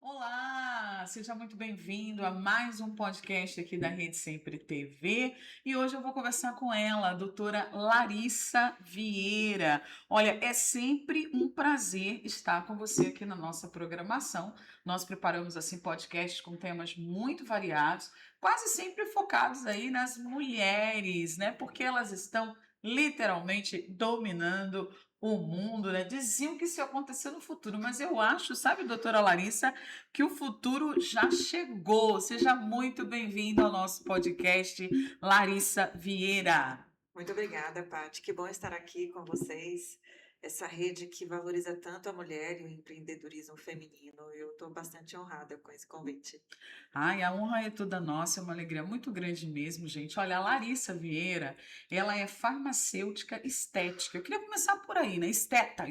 Olá, seja muito bem-vindo a mais um podcast aqui da Rede Sempre TV. E hoje eu vou conversar com ela, a doutora Larissa Vieira. Olha, é sempre um prazer estar com você aqui na nossa programação. Nós preparamos assim podcasts com temas muito variados, quase sempre focados aí nas mulheres, né? Porque elas estão literalmente dominando o mundo, né? Diziam que isso ia acontecer no futuro, mas eu acho, sabe, doutora Larissa, que o futuro já chegou. Seja muito bem-vindo ao nosso podcast, Larissa Vieira. Muito obrigada, Paty. Que bom estar aqui com vocês. Essa rede que valoriza tanto a mulher e o empreendedorismo feminino. Eu estou bastante honrada com esse convite. Ai, a honra é toda nossa, é uma alegria muito grande mesmo, gente. Olha, a Larissa Vieira, ela é farmacêutica estética. Eu queria começar por aí, né? Esteta.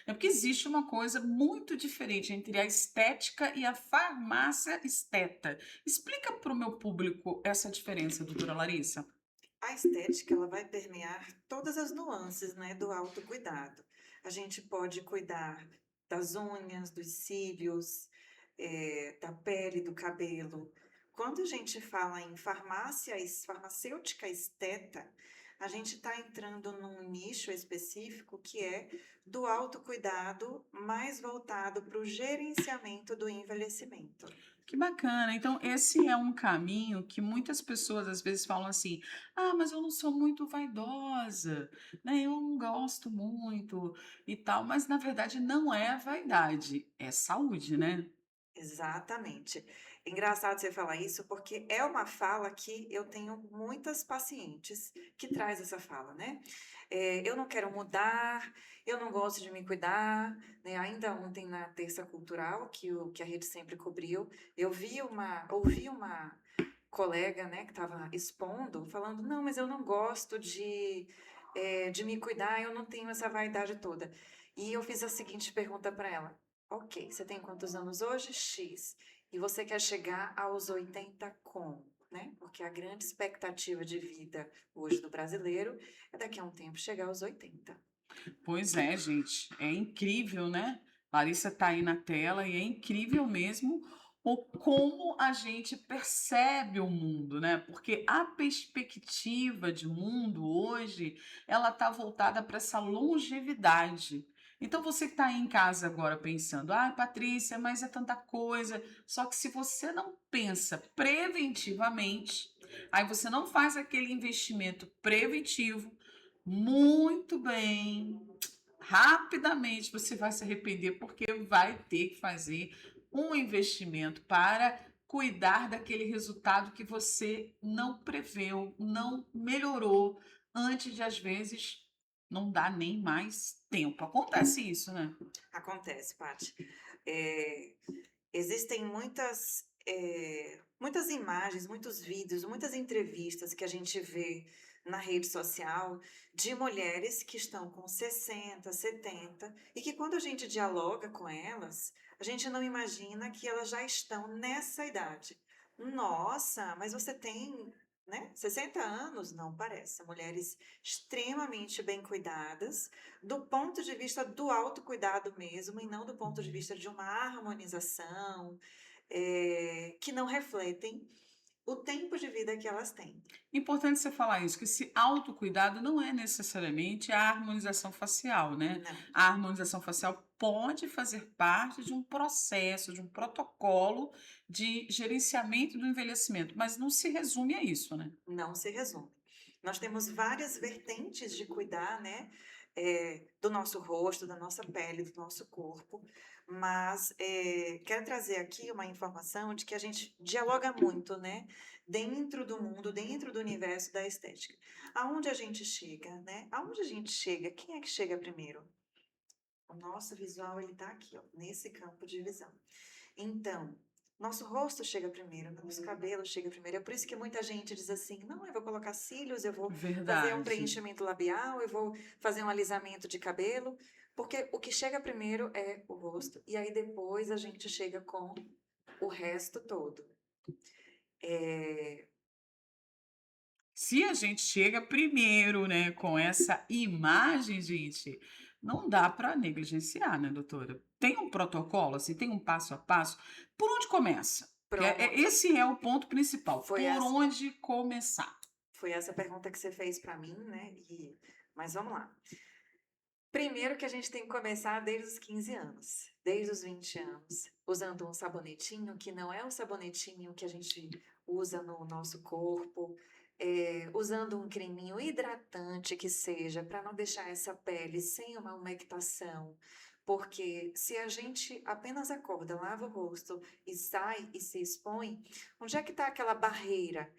É porque existe uma coisa muito diferente entre a estética e a farmácia esteta. Explica para o meu público essa diferença, doutora Larissa. A estética, ela vai permear todas as nuances, né, do autocuidado. A gente pode cuidar das unhas, dos cílios, da pele, do cabelo. Quando a gente fala em farmacêutica esteta, a gente está entrando num nicho específico que é do autocuidado mais voltado para o gerenciamento do envelhecimento. Que bacana. Então, esse é um caminho que muitas pessoas às vezes falam assim: ah, mas eu não sou muito vaidosa, né? Eu não gosto muito e tal. Mas na verdade não é vaidade, é saúde, né? Exatamente. Engraçado você falar isso, porque é uma fala que eu tenho muitas pacientes que traz essa fala, né? Eu não quero mudar, eu não gosto de me cuidar, né? Ainda ontem na terça cultural, que a rede sempre cobriu, ouvi uma colega, né, que estava expondo, falando, não, mas eu não gosto de me cuidar, eu não tenho essa vaidade toda. E eu fiz a seguinte pergunta para ela. Ok, você tem quantos anos hoje? X. E você quer chegar aos 80 como? Né? Porque a grande expectativa de vida hoje do brasileiro é daqui a um tempo chegar aos 80. Pois é, gente, é incrível, né? Larissa tá aí na tela e é incrível mesmo o como a gente percebe o mundo, né? Porque a perspectiva de mundo hoje, ela tá voltada para essa longevidade. Então você que está aí em casa agora pensando, ai, Patrícia, mas é tanta coisa. Só que se você não pensa preventivamente, aí você não faz aquele investimento preventivo, muito bem. Rapidamente você vai se arrepender porque vai ter que fazer um investimento para cuidar daquele resultado que você não preveu, não melhorou, antes de às vezes não dar nem mais tempo. Acontece isso, né? Acontece, Paty. É, Existem muitas imagens, muitos vídeos, muitas entrevistas que a gente vê na rede social de mulheres que estão com 60, 70 e que quando a gente dialoga com elas, a gente não imagina que elas já estão nessa idade. Nossa, mas você tem, né, 60 anos? Não parece. Mulheres extremamente bem cuidadas, do ponto de vista do autocuidado mesmo, e não do ponto de vista de uma harmonização, que não refletem o tempo de vida que elas têm. Importante você falar isso, que esse autocuidado não é necessariamente a harmonização facial, né? Não, A harmonização facial pode fazer parte de um processo, de um protocolo de gerenciamento do envelhecimento, mas não se resume a isso, né? não se resume. Nós temos várias vertentes de cuidar, né, do nosso rosto, da nossa pele, do nosso corpo, mas quero trazer aqui uma informação de que a gente dialoga muito, né, dentro do mundo, dentro do universo da estética. Aonde a gente chega, né? Aonde a gente chega? Quem é que chega primeiro? O nosso visual, ele está aqui, ó, nesse campo de visão. Então, nosso rosto chega primeiro, nosso cabelo chega primeiro. É por isso que muita gente diz assim: não, eu vou colocar cílios, eu vou fazer um Verdade. preenchimento labial, eu vou fazer um alisamento de cabelo, porque o que chega primeiro é o rosto, e aí depois a gente chega com o resto todo. É, Se a gente chega primeiro, né, com essa imagem, gente, Não dá para negligenciar, né, doutora? Tem um protocolo, assim, tem um passo a passo. Por onde começa? Que Pronto. esse é o ponto principal. Foi Por essa, onde começar? foi essa pergunta que você fez para mim, né? Mas vamos lá. Primeiro que a gente tem que começar desde os 15 anos, desde os 20 anos, usando um sabonetinho que não é o sabonetinho que a gente usa no nosso corpo, usando um creminho hidratante que seja, para não deixar essa pele sem uma umectação. Porque se a gente apenas acorda, lava o rosto e sai e se expõe, onde é que está aquela barreira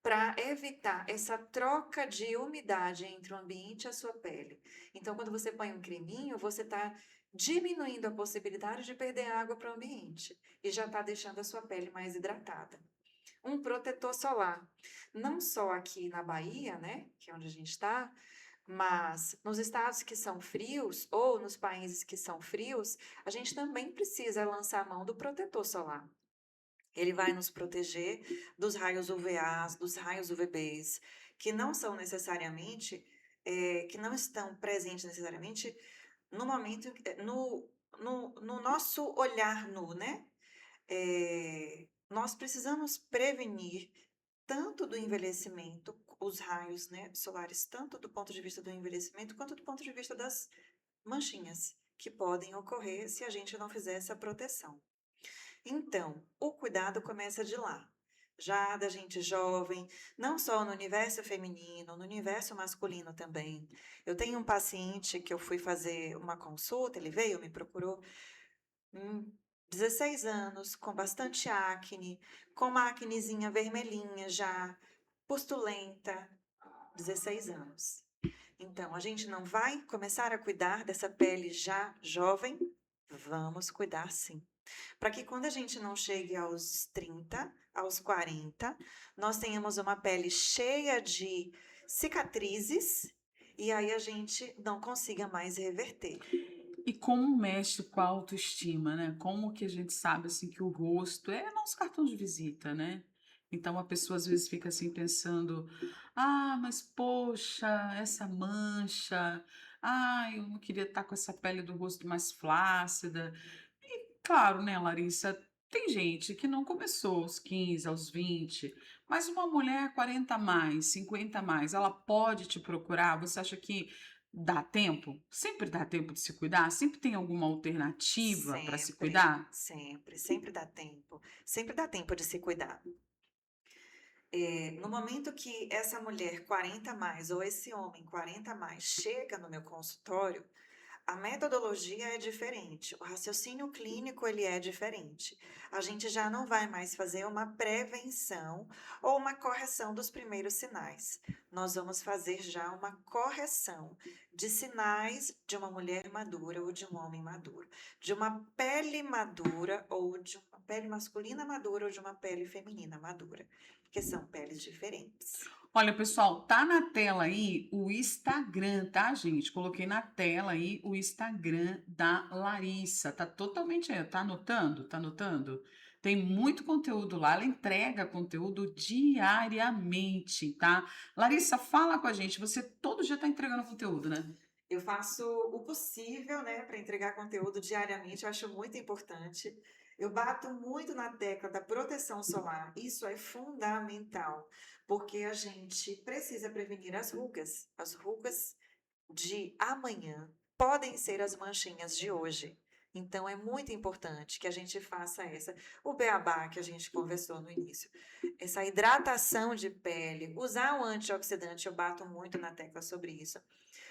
para evitar essa troca de umidade entre o ambiente e a sua pele? Então, quando você põe um creminho, você está diminuindo a possibilidade de perder água para o ambiente e já está deixando a sua pele mais hidratada. Um protetor solar, não só aqui na Bahia, né, que é onde a gente está, mas nos estados que são frios ou nos países que são frios, a gente também precisa lançar a mão do protetor solar. Ele vai nos proteger dos raios UVAs, dos raios UVBs, que não são necessariamente, que não estão presentes necessariamente no momento, no nosso olhar nu, né? Nós precisamos prevenir tanto do envelhecimento, os raios, né, solares, tanto do ponto de vista do envelhecimento, quanto do ponto de vista das manchinhas, que podem ocorrer se a gente não fizer essa proteção. Então, o cuidado começa de lá. Já da gente jovem, não só no universo feminino, no universo masculino também. Eu tenho um paciente que eu fui fazer uma consulta, ele veio, me procurou, 16 anos, com bastante acne, com uma acnezinha vermelhinha já, pustulenta, 16 anos. Então, a gente não vai começar a cuidar dessa pele já jovem? Vamos cuidar sim. Para que quando a gente não chegue aos 30, aos 40, nós tenhamos uma pele cheia de cicatrizes e aí a gente não consiga mais reverter. E como mexe com a autoestima, né? Como que a gente sabe assim que o rosto é nosso cartão de visita, né? Então a pessoa às vezes fica assim pensando: "Ah, mas poxa, essa mancha. Ah, eu não queria estar com essa pele do rosto mais flácida". Claro, né, Larissa, tem gente que não começou aos 15, aos 20, mas uma mulher 40 a mais, 50 a mais, ela pode te procurar? Você acha que dá tempo? Sempre dá tempo de se cuidar? Sempre tem alguma alternativa para se Sempre, cuidar? sempre, sempre dá tempo. Sempre dá tempo de se cuidar. No momento que essa mulher 40 a mais ou esse homem 40 a mais chega no meu consultório, a metodologia é diferente, o raciocínio clínico ele é diferente. A gente já não vai mais fazer uma prevenção ou uma correção dos primeiros sinais. Nós vamos fazer já uma correção de sinais de uma mulher madura ou de um homem maduro, de uma pele madura ou de uma pele masculina madura ou de uma pele feminina madura, porque são peles diferentes. Olha, pessoal, tá na tela aí o Instagram, tá, gente? Coloquei na tela aí o Instagram da Larissa. Tá totalmente aí, tá anotando? Tá anotando? Tem muito conteúdo lá, ela entrega conteúdo diariamente, tá? Larissa, fala com a gente. Você todo dia tá entregando conteúdo, né? Eu faço o possível, né, para entregar conteúdo diariamente, eu acho muito importante. Eu bato muito na tecla da proteção solar, isso é fundamental, porque a gente precisa prevenir as rugas. As rugas de amanhã podem ser as manchinhas de hoje. Então, é muito importante que a gente faça o beabá que a gente conversou no início, essa hidratação de pele, usar o antioxidante, eu bato muito na tecla sobre isso,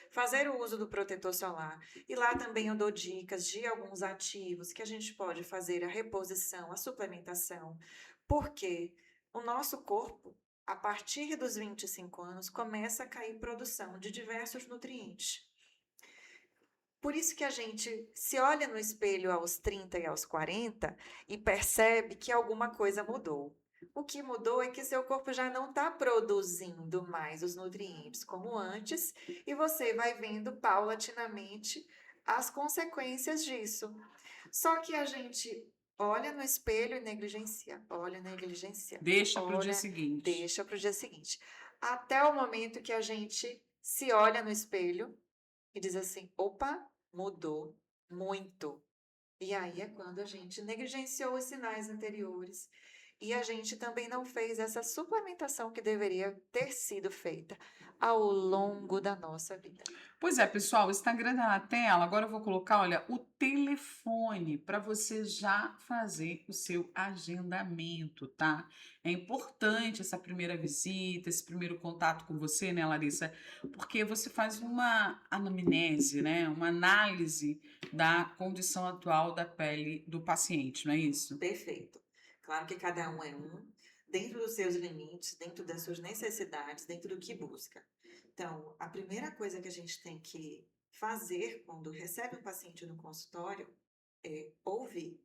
fazer o uso do protetor solar. E lá também eu dou dicas de alguns ativos que a gente pode fazer a reposição, a suplementação, porque o nosso corpo, a partir dos 25 anos, começa a cair produção de diversos nutrientes. Por isso que a gente se olha no espelho aos 30 e aos 40 e percebe que alguma coisa mudou. O que mudou é que seu corpo já não está produzindo mais os nutrientes como antes, e você vai vendo paulatinamente as consequências disso. Só que a gente olha no espelho e negligencia, olha, negligencia, Deixa para o dia olha, seguinte. deixa para o dia seguinte. Até o momento que a gente se olha no espelho e diz assim: opa, mudou muito. E aí é quando a gente negligenciou os sinais anteriores e a gente também não fez essa suplementação que deveria ter sido feita ao longo da nossa vida. Pois é, pessoal, o Instagram tá na tela. Agora eu vou colocar, olha, o telefone para você já fazer o seu agendamento, tá? É importante essa primeira visita, esse primeiro contato com você, né, Larissa? Porque você faz uma anamnese, né? Uma análise da condição atual da pele do paciente, não é isso? Perfeito. Claro que cada um é um, dentro dos seus limites, dentro das suas necessidades, dentro do que busca. Então, a primeira coisa que a gente tem que fazer quando recebe um paciente no consultório é ouvir.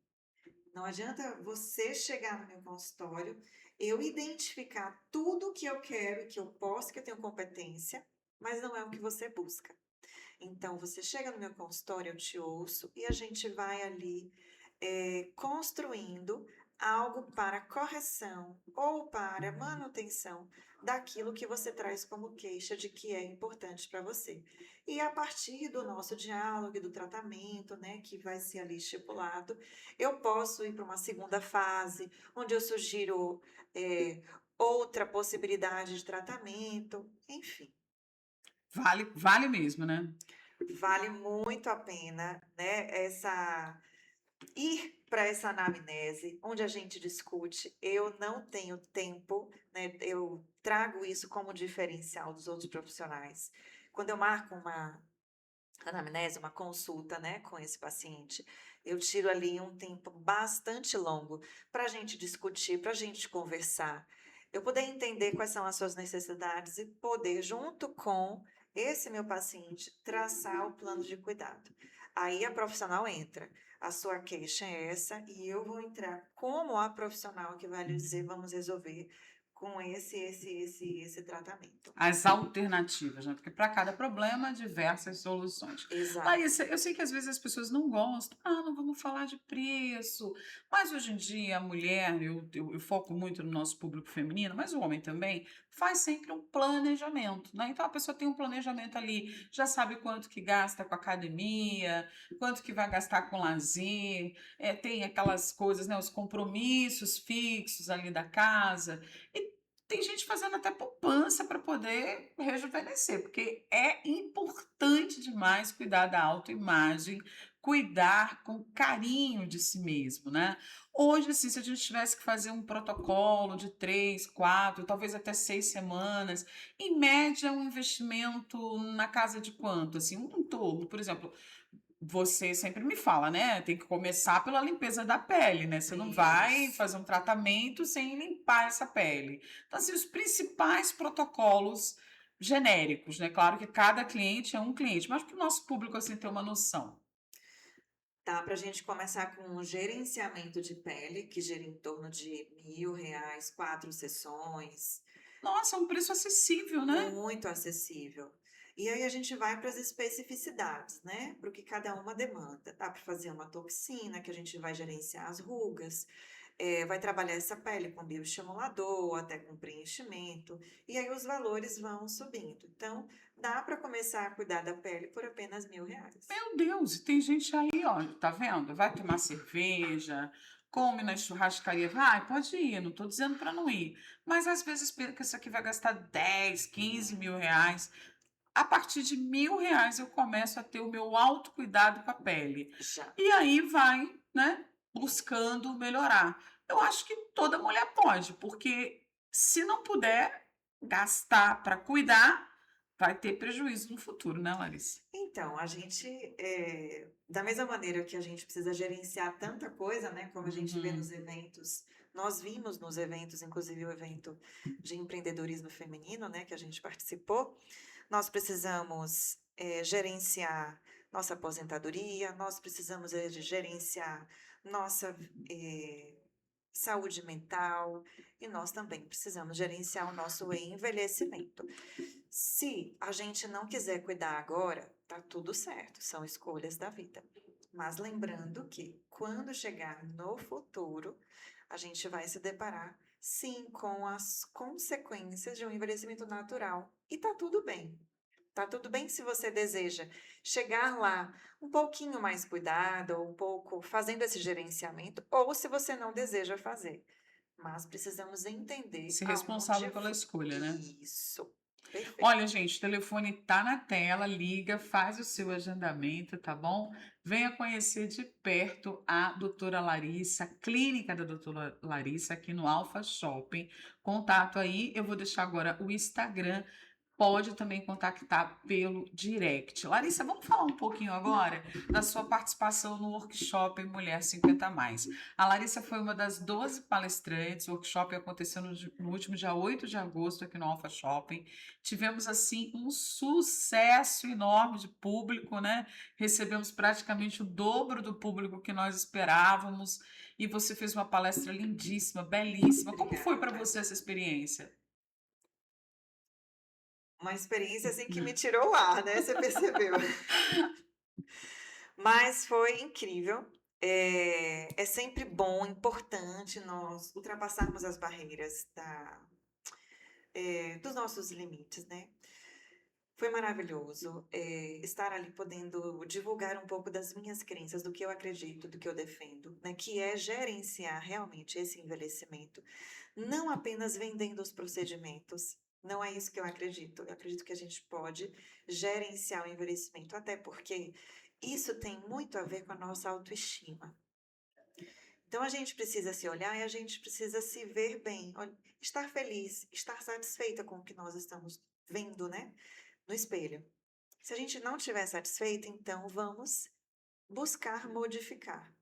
Não adianta você chegar no meu consultório, eu identificar tudo que eu quero, que eu posso, que eu tenho competência, mas não é o que você busca. Então, você chega no meu consultório, eu te ouço e a gente vai ali construindo algo para correção ou para manutenção daquilo que você traz como queixa de que é importante para você. E a partir do nosso diálogo e do tratamento, né, que vai ser ali estipulado, eu posso ir para uma segunda fase, onde eu sugiro outra possibilidade de tratamento, enfim. Vale mesmo, né? Vale muito a pena, né, ir para essa anamnese, onde a gente discute. Eu não tenho tempo, né? Eu trago isso como diferencial dos outros profissionais. Quando eu marco uma anamnese, uma consulta, né, com esse paciente, eu tiro ali um tempo bastante longo para a gente discutir, para a gente conversar, eu poder entender quais são as suas necessidades e poder, junto com esse meu paciente, traçar o plano de cuidado. Aí a profissional entra. A sua queixa é essa, e eu vou entrar como a profissional que vai lhe dizer, vamos resolver com esse tratamento. As alternativas, né? Porque para cada problema, diversas soluções. Exato. Larissa, eu sei que às vezes as pessoas não gostam, ah, não vamos falar de preço. Mas hoje em dia, a mulher, eu foco muito no nosso público feminino, mas o homem também, faz sempre um planejamento, né? Então a pessoa tem um planejamento ali, já sabe quanto que gasta com academia, quanto que vai gastar com lazer, tem aquelas coisas, né? Os compromissos fixos ali da casa. E tem gente fazendo até poupança para poder rejuvenescer, porque é importante demais cuidar da autoimagem, cuidar com carinho de si mesmo, né? Hoje, assim, se a gente tivesse que fazer um protocolo de 3, 4, talvez até 6 semanas, em média, um investimento na casa de quanto? Assim, um torno, por exemplo, você sempre me fala, né, tem que começar pela limpeza da pele, né, você não vai Isso. fazer um tratamento sem limpar essa pele. Então, assim, os principais protocolos genéricos, né, claro que cada cliente é um cliente, mas para o nosso público, assim, ter uma noção. Dá para a gente começar com um gerenciamento de pele, que gira em torno de R$ 1.000, 4 sessões, Nossa, é um preço acessível, né? muito acessível. E aí a gente vai para as especificidades, né? Para o que cada uma demanda. Dá para fazer uma toxina, que a gente vai gerenciar as rugas, vai trabalhar essa pele com bioestimulador, até com preenchimento, e aí os valores vão subindo. Então, dá para começar a cuidar da pele por apenas R$ 1.000. Meu Deus, e tem gente aí, ó, tá vendo? Vai tomar cerveja, come na churrascaria, vai, pode ir, não tô dizendo para não ir. Mas às vezes pensa que isso aqui vai gastar 10, 15 mil reais. A partir de 1.000 reais eu começo a ter o meu autocuidado com a pele. Já. E aí vai, né, buscando melhorar. Eu acho que toda mulher pode, porque se não puder gastar para cuidar, vai ter prejuízo no futuro, né, Larissa? Então, a gente, da mesma maneira que a gente precisa gerenciar tanta coisa, né, como a gente vê nos Uhum. eventos, nós vimos nos eventos, inclusive o evento de empreendedorismo feminino, né, que a gente participou, nós precisamos gerenciar nossa aposentadoria, nós precisamos de gerenciar nossa saúde mental e nós também precisamos gerenciar o nosso envelhecimento. Se a gente não quiser cuidar agora, tá tudo certo, são escolhas da vida. Mas lembrando que quando chegar no futuro, a gente vai se deparar sim com as consequências de um envelhecimento natural e tá tudo bem. Tá tudo bem se você deseja chegar lá um pouquinho mais cuidado, ou um pouco fazendo esse gerenciamento, ou se você não deseja fazer. Mas precisamos entender Ser responsável aonde. pela escolha, né? Isso. Perfeito. Olha, gente, o telefone tá na tela, liga, faz o seu agendamento, tá bom? Venha conhecer de perto a doutora Larissa, a clínica da doutora Larissa, aqui no Alfa Shopping. Contato aí, eu vou deixar agora o Instagram. Pode também contactar pelo direct. Larissa, vamos falar um pouquinho agora da sua participação no workshop Mulher 50 Mais. A Larissa foi uma das 12 palestrantes. O workshop aconteceu no último dia 8 de agosto aqui no Alfa Shopping. Tivemos, assim, um sucesso enorme de público, né? Recebemos praticamente o dobro do público que nós esperávamos. E você fez uma palestra lindíssima, belíssima. Como foi para Obrigada. você essa experiência? Uma experiência assim que me tirou o ar, né? Você percebeu? Mas foi incrível. É sempre bom, importante nós ultrapassarmos as barreiras dos nossos limites, né? Foi maravilhoso, estar ali podendo divulgar um pouco das minhas crenças, do que eu acredito, do que eu defendo, né? Que é gerenciar realmente esse envelhecimento, não apenas vendendo os procedimentos. Não é isso que eu acredito. Eu acredito que a gente pode gerenciar o envelhecimento, até porque isso tem muito a ver com a nossa autoestima. Então a gente precisa se olhar e a gente precisa se ver bem, estar feliz, estar satisfeita com o que nós estamos vendo, né, no espelho. Se a gente não estiver satisfeita, então vamos buscar modificar.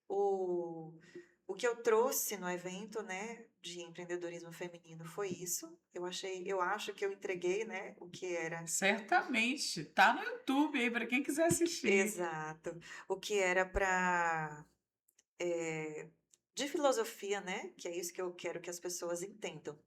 O, o que eu trouxe no evento, né, de empreendedorismo feminino foi isso. Eu acho que eu entreguei, né, o que era Certamente. Tá no YouTube aí para quem quiser assistir. exato, o que era para de filosofia, né, que é isso que eu quero que as pessoas entendam.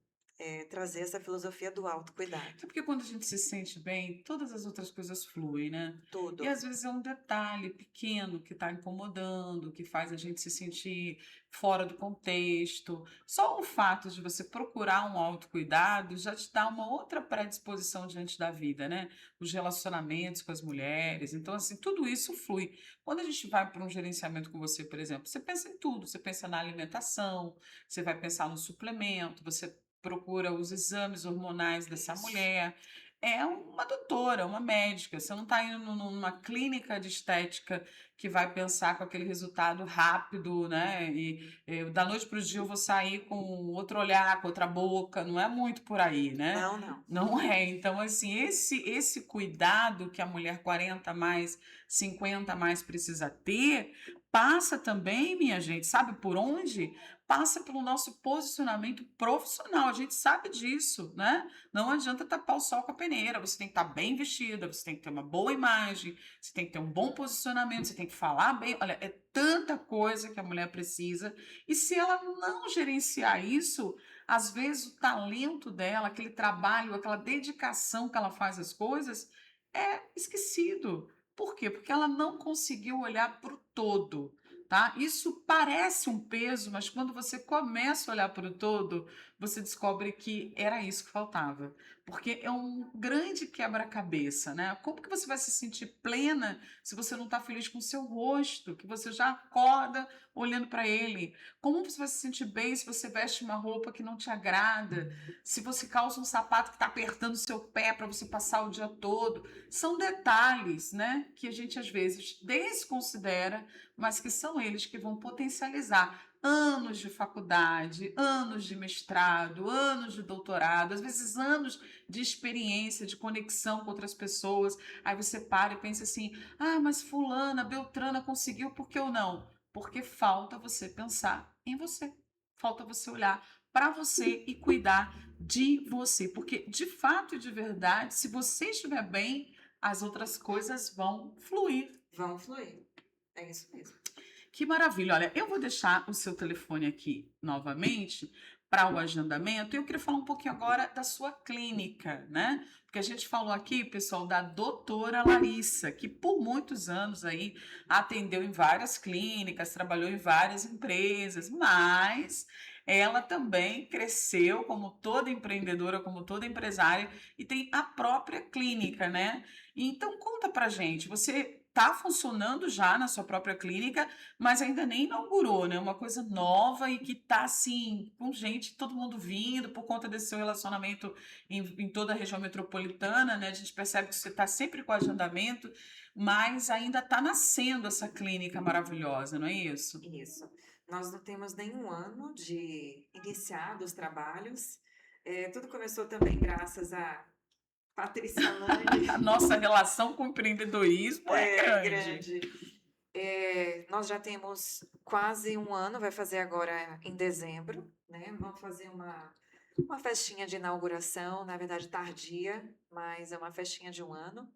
Trazer essa filosofia do autocuidado. É porque quando a gente se sente bem, todas as outras coisas fluem, né? E Tudo. às vezes é um detalhe pequeno que está incomodando, que faz a gente se sentir fora do contexto. Só o fato de você procurar um autocuidado já te dá uma outra predisposição diante da vida, né? Os relacionamentos com as mulheres. Então, assim, tudo isso flui. Quando a gente vai para um gerenciamento com você, por exemplo, você pensa em tudo. Você pensa na alimentação, você vai pensar no suplemento, você procura os exames hormonais dessa Isso. mulher. É uma doutora, uma médica. Você não está indo numa clínica de estética que vai pensar com aquele resultado rápido, né? Da noite para o dia eu vou sair com outro olhar, com outra boca. Não é muito por aí, né? Não, não. Não é. Então, assim, esse cuidado que a mulher 40 mais, 50 mais precisa ter, passa também, minha gente, sabe por onde? Passa pelo nosso posicionamento profissional. A gente sabe disso, né? Não adianta tapar o sol com a peneira. Você tem que estar bem vestida, você tem que ter uma boa imagem, você tem que ter um bom posicionamento, você tem que falar bem. Olha, é tanta coisa que a mulher precisa. E se ela não gerenciar isso, às vezes o talento dela, aquele trabalho, aquela dedicação que ela faz às coisas, é esquecido. Por quê? Porque ela não conseguiu olhar para o todo. Tá? Isso parece um peso, mas quando você começa a olhar para o todo, você descobre que era isso que faltava. Porque é um grande quebra-cabeça, né? Como que você vai se sentir plena se você não está feliz com o seu rosto, que você já acorda olhando para ele? Como você vai se sentir bem se você veste uma roupa que não te agrada? Se você calça um sapato que está apertando o seu pé para você passar o dia todo? São detalhes, né? Que a gente às vezes desconsidera, mas que são eles que vão potencializar anos de faculdade, anos de mestrado, anos de doutorado, às vezes anos de experiência, de conexão com outras pessoas. Aí você para e pensa assim: ah, mas fulana, Beltrana conseguiu, por que eu não? Porque falta você pensar em você. Falta você olhar para você e cuidar de você. Porque, de fato e de verdade, se você estiver bem, as outras coisas vão fluir. Vão fluir. É isso mesmo. Que maravilha. Olha, eu vou deixar o seu telefone aqui novamente para o agendamento. E eu queria falar um pouquinho agora da sua clínica, né? Porque a gente falou aqui, pessoal, da doutora Larissa, que por muitos anos aí atendeu em várias clínicas, trabalhou em várias empresas, mas ela também cresceu como toda empreendedora, como toda empresária e tem a própria clínica, né? Então conta pra gente, você está funcionando já na sua própria clínica, mas ainda nem inaugurou, né? Uma coisa nova e que tá assim, com gente, todo mundo vindo por conta desse seu relacionamento em toda a região metropolitana, né? A gente percebe que você está sempre com agendamento, mas ainda está nascendo essa clínica maravilhosa, não é isso? Isso. Nós não temos nenhum ano de iniciado os trabalhos. Tudo começou também graças a Patrícia Lane. A nossa relação com o empreendedorismo é É grande. grande. Nós já temos quase um ano, vai fazer agora em dezembro, né? Vamos fazer uma festinha de inauguração, na verdade tardia, mas é uma festinha de um ano.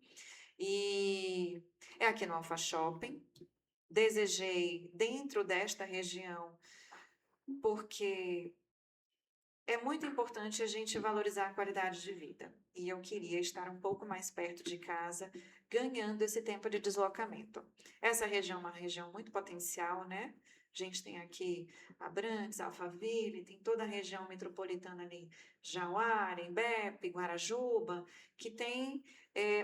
E é aqui no Alfa Shopping. Desejei dentro desta região, porque é muito importante a gente valorizar a qualidade de vida. E eu queria estar um pouco mais perto de casa, ganhando esse tempo de deslocamento. Essa região é uma região muito potencial, né? A gente tem aqui Abrantes, Alphaville, tem toda a região metropolitana ali, Jauara, Embepe, Guarajuba, que tem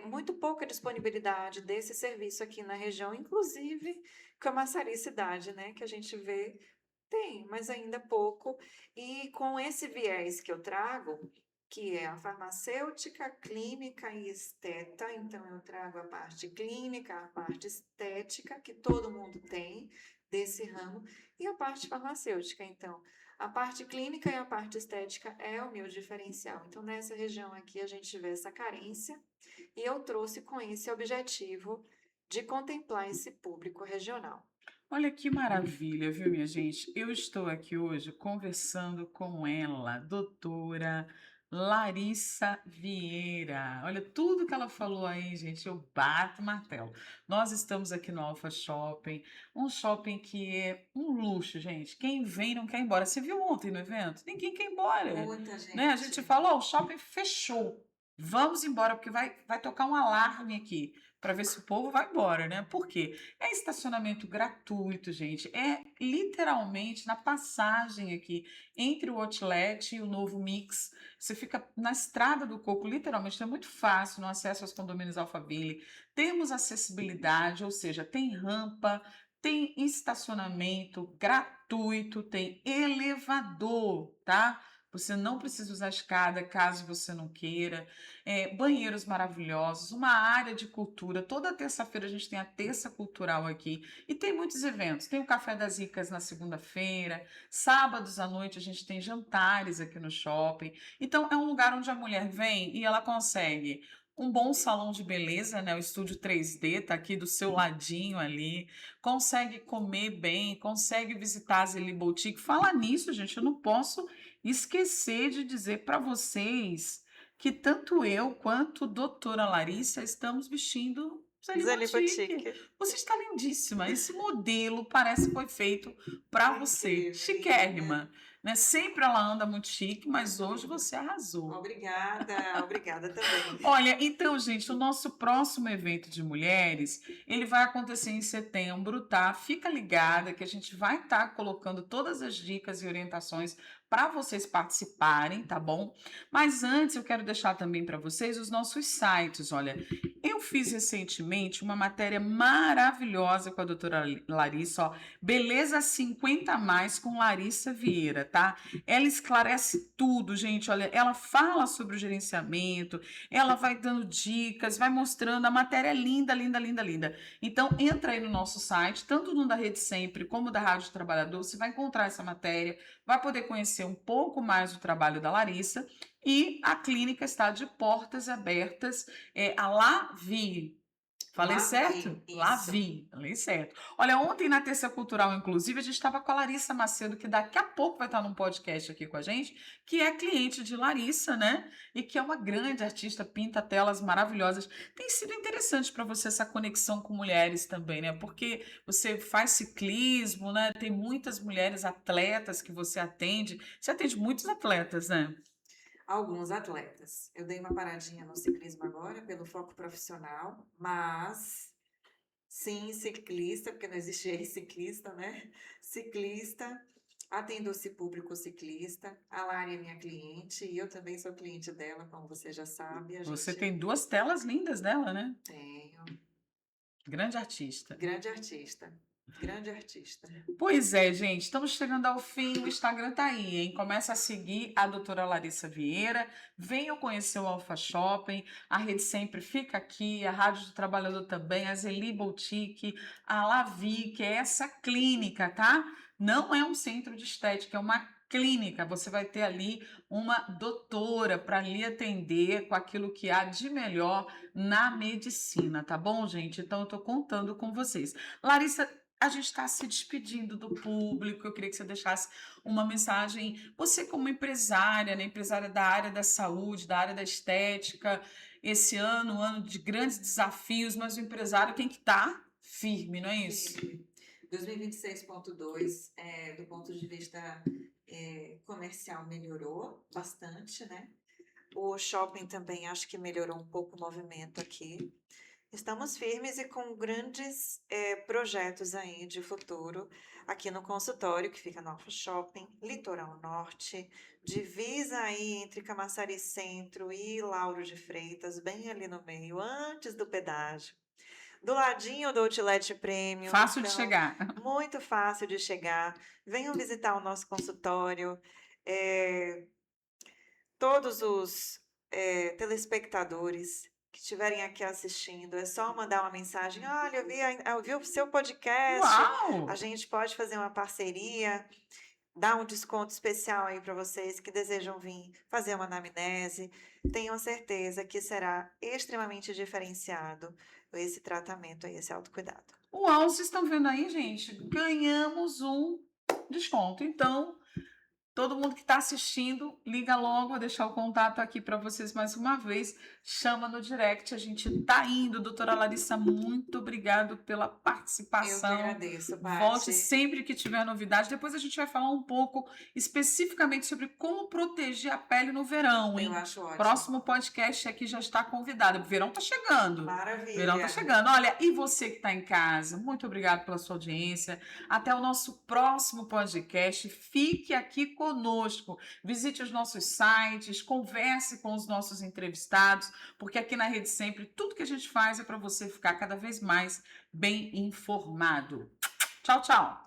muito pouca disponibilidade desse serviço aqui na região, inclusive Camaçari cidade, né? Que a gente vê tem, mas ainda pouco. E com esse viés que eu trago, que é a farmacêutica, clínica e esteta, então eu trago a parte clínica, a parte estética, que todo mundo tem desse ramo, e a parte farmacêutica. Então, a parte clínica e a parte estética é o meu diferencial. Então, nessa região aqui, a gente vê essa carência, e eu trouxe com esse objetivo de contemplar esse público regional. Olha que maravilha, viu, minha gente? Eu estou aqui hoje conversando com ela, doutora Larissa Vieira. Olha, tudo que ela falou aí, gente, eu bato o martelo. Nós estamos aqui no Alfa Shopping, um shopping que é um luxo, gente. Quem vem não quer ir embora. Você viu ontem no evento? Ninguém quer ir embora, Muita né? A gente gente. falou, ó, o shopping fechou. Vamos embora, porque vai tocar um alarme aqui para ver se o povo vai embora, né? Por quê? É estacionamento gratuito, gente. É literalmente na passagem aqui entre o Outlet e o Novo Mix. Você fica na Estrada do Coco, literalmente. É muito fácil no acesso aos condomínios Alphaville. Temos acessibilidade, ou seja, tem rampa, tem estacionamento gratuito, tem elevador, tá? Você não precisa usar escada caso você não queira. Banheiros maravilhosos, uma área de cultura. Toda terça-feira a gente tem a terça cultural aqui e tem muitos eventos. Tem o Café das Ricas na segunda-feira, sábados à noite a gente tem jantares aqui no shopping. Então é um lugar onde a mulher vem e ela consegue um bom salão de beleza, né? O estúdio 3D tá aqui do seu ladinho ali. Consegue comer bem, consegue visitar a Zeli Boutique. Falar nisso, gente, eu não posso esquecer de dizer para vocês que tanto eu quanto a doutora Larissa estamos vestindo Zeli Zeli Boutique. Boutique. Você está lindíssima. Esse modelo parece que foi feito para você. Incrível, linda. Chiquérrima, né? Sempre ela anda muito chique, mas hoje você arrasou. Obrigada, obrigada também. Olha, então, gente, o nosso próximo evento de mulheres, ele vai acontecer em setembro, tá? Fica ligada que a gente vai estar colocando todas as dicas e orientações para vocês participarem, tá bom? Mas antes eu quero deixar também para vocês os nossos sites. Olha, eu fiz recentemente uma matéria maravilhosa com a doutora Larissa, ó, Beleza 50 a mais com Larissa Vieira, tá? Ela esclarece tudo, gente. Olha, ela fala sobre o gerenciamento, ela vai dando dicas, vai mostrando. A matéria é linda, linda, linda, linda. Então, entra aí no nosso site, tanto no da Rede Sempre como da Rádio Trabalhador. Você vai encontrar essa matéria, vai poder conhecer um pouco mais do trabalho da Larissa. E a clínica está de portas abertas. A Lavi. Falei certo? Lavi, isso. Lavi, falei certo. Olha, ontem na Terça Cultural, inclusive, a gente estava com a Larissa Macedo, que daqui a pouco vai estar num podcast aqui com a gente, que é cliente de Larissa, né? E que é uma grande artista, pinta telas maravilhosas. Tem sido interessante para você essa conexão com mulheres também, né? Porque você faz ciclismo, né? Tem muitas mulheres atletas que você atende. Você atende muitos atletas, né? Alguns atletas. Eu dei uma paradinha no ciclismo agora, pelo foco profissional, mas sim, ciclista, porque não existe ciclista, né? Ciclista. Atendo esse público ciclista. A Lari é minha cliente e eu também sou cliente dela, como você já sabe. A Você gente tem 2 telas lindas dela, né? tenho. Grande artista. Grande artista. Grande artista. Pois é, gente, estamos chegando ao fim. O Instagram tá aí, hein? Começa a seguir a doutora Larissa Vieira. Venham conhecer o Alfa Shopping. A Rede Sempre fica aqui, a Rádio do Trabalhador também, a Zeli Boutique, a Lavi, que é essa clínica, tá? Não é um centro de estética, é uma clínica. Você vai ter ali uma doutora para lhe atender com aquilo que há de melhor na medicina, tá bom, gente? Então, eu tô contando com vocês. Larissa, a gente está se despedindo do público. Eu queria que você deixasse uma mensagem. Você, como empresária, né, empresária da área da saúde, da área da estética, esse ano, um ano de grandes desafios, mas o empresário tem que estar firme, não é isso? Firme. 2026.2, do ponto de vista comercial, melhorou bastante, né? O shopping também acho que melhorou um pouco o movimento aqui. Estamos firmes e com grandes projetos aí de futuro aqui no consultório, que fica no Alfa Shopping, Litoral Norte, divisa aí entre Camaçari Centro e Lauro de Freitas, bem ali no meio, antes do pedágio. Do ladinho do Outlet Premium. Fácil de Então, chegar. muito fácil de chegar. Venham visitar o nosso consultório. Todos os telespectadores que estiverem aqui assistindo, é só mandar uma mensagem. Olha, eu vi o seu podcast. Uau! A gente pode fazer uma parceria, dar um desconto especial aí para vocês que desejam vir fazer uma anamnese. Tenham certeza que será extremamente diferenciado esse tratamento aí, esse autocuidado. Uau, vocês estão vendo aí, gente? Ganhamos um desconto. Então, todo mundo que está assistindo, liga logo, vou deixar o contato aqui para vocês mais uma vez. Chama no direct, a gente tá indo. Doutora Larissa, muito obrigado pela Eu que participação. agradeço, Volte Paty. sempre que tiver novidade. Depois a gente vai falar um pouco especificamente sobre como proteger a pele no verão, Eu hein? acho ótimo. Próximo podcast aqui já está convidado. O verão tá chegando. Maravilha. Verão tá chegando. Olha, e você que está em casa, muito obrigado pela sua audiência. Até o nosso próximo podcast. Fique aqui conosco. Visite os nossos sites, converse com os nossos entrevistados, porque aqui na Rede Sempre, tudo que a gente faz é para você ficar cada vez mais bem informado. Tchau, tchau.